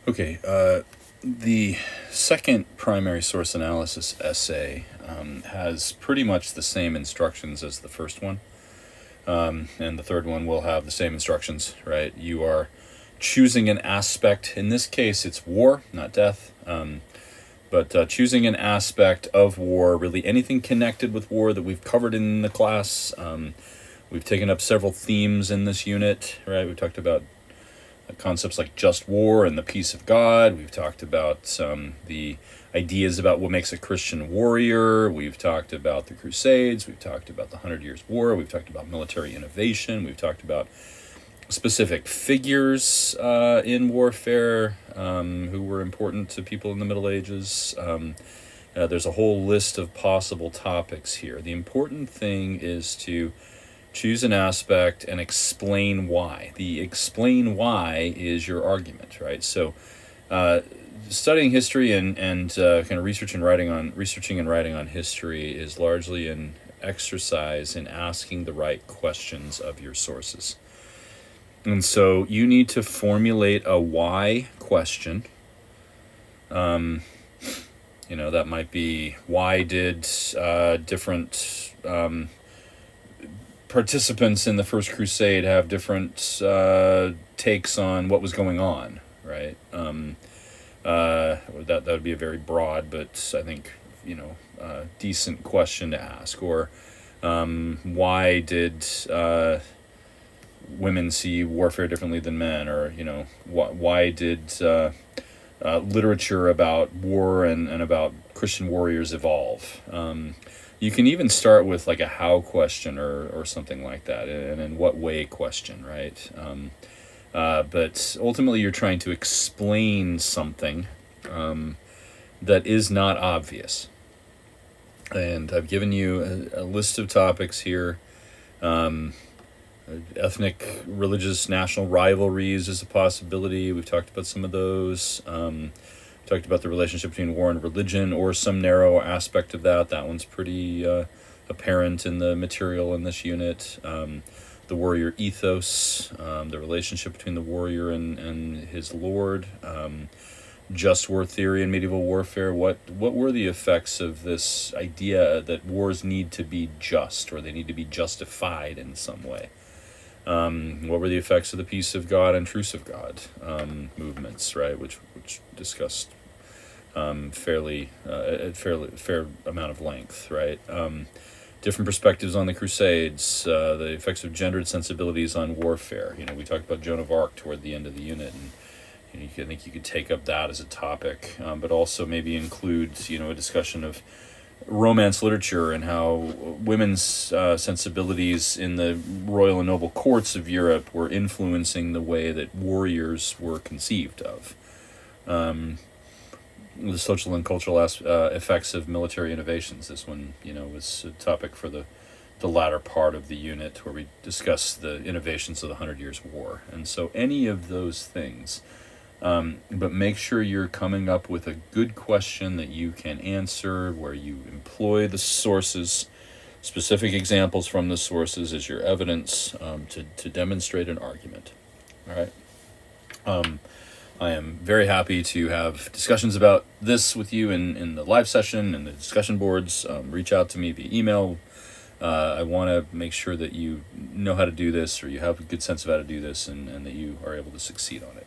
Okay, the second primary source analysis essay has pretty much the same instructions as the first one. And the third one will have the same instructions, right? You are choosing an aspect. In this case, it's war, not death. But choosing an aspect of war, really anything connected with war that we've covered in the class. We've taken up several themes in this unit, right? We've talked about concepts like just war and the peace of God. We've talked about the ideas about what makes a Christian warrior. We've talked about the Crusades. We've talked about the 100 Years' War. We've talked about military innovation. We've talked about specific figures in warfare who were important to people in the Middle Ages. There's a whole list of possible topics here. The important thing is to choose an aspect and explain why. The explain why is your argument, right? So studying history and kind of researching and writing on history is largely an exercise in asking the right questions of your sources. And so you need to formulate a why question. That might be, why did different participants in the First Crusade have different takes on what was going on, right? That would be a very broad, but I think decent question to ask. Or why did women see warfare differently than men? Or why did literature about war and about Christian warriors evolve? You can even start with like a how question or something like that, and in what way question, right? But ultimately you're trying to explain something that is not obvious. And I've given you a list of topics here. Ethnic, religious, national rivalries is a possibility. We've talked about some of those. Talked about the relationship between war and religion, or some narrow aspect of that. That one's pretty apparent in the material in this unit. The warrior ethos, the relationship between the warrior and his lord. Just war theory in medieval warfare. What were the effects of this idea that wars need to be just, or they need to be justified in some way? What were the effects of the peace of God and truce of God movements, right? Which discussed fair amount of length, right? Different perspectives on the Crusades, the effects of gendered sensibilities on warfare. We talked about Joan of Arc toward the end of the unit, and I think you could take up that as a topic, but also maybe include a discussion of Romance literature and how women's sensibilities in the royal and noble courts of Europe were influencing the way that warriors were conceived of. The social and cultural effects of military innovations. This one, was a topic for the latter part of the unit, where we discuss the innovations of the 100 Years' War. And so any of those things. But make sure you're coming up with a good question that you can answer, where you employ the sources, specific examples from the sources as your evidence to demonstrate an argument. All right. I am very happy to have discussions about this with you in the live session and the discussion boards. Reach out to me via email. I want to make sure that you know how to do this, or you have a good sense of how to do this, and that you are able to succeed on it.